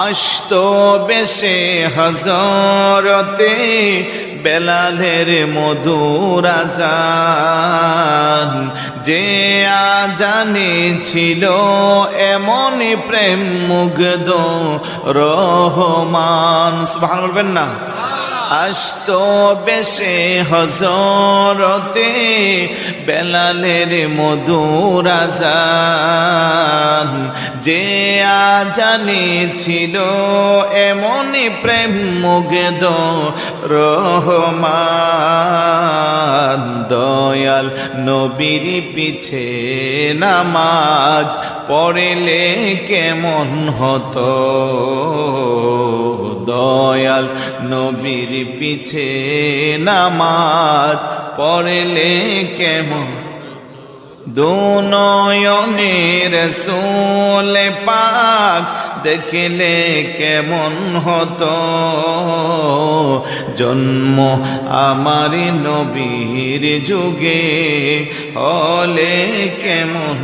আসতো বেশে হযরতে বেলালের মধুর আযান, যে আজানে ছিল এমন প্রেম মুগ্ধ রহমান। সুবহানাল্লাহ বলবেন না? আসতো বেশে হযরতে বেলালের মধুর আযান, যে আজানে ছিল এমন প্রেম মুগ্ধ রহমান। দয়াল নবীর পিছে নামাজ পড়লে কেমন হতো, দয়াল নবীর পিছে নামাজ পড়লে কেমন, দুনয়নে রাসূল পাক দেখলে কেমন হতো, জন্ম আমার নবীর যুগে হলে কেমন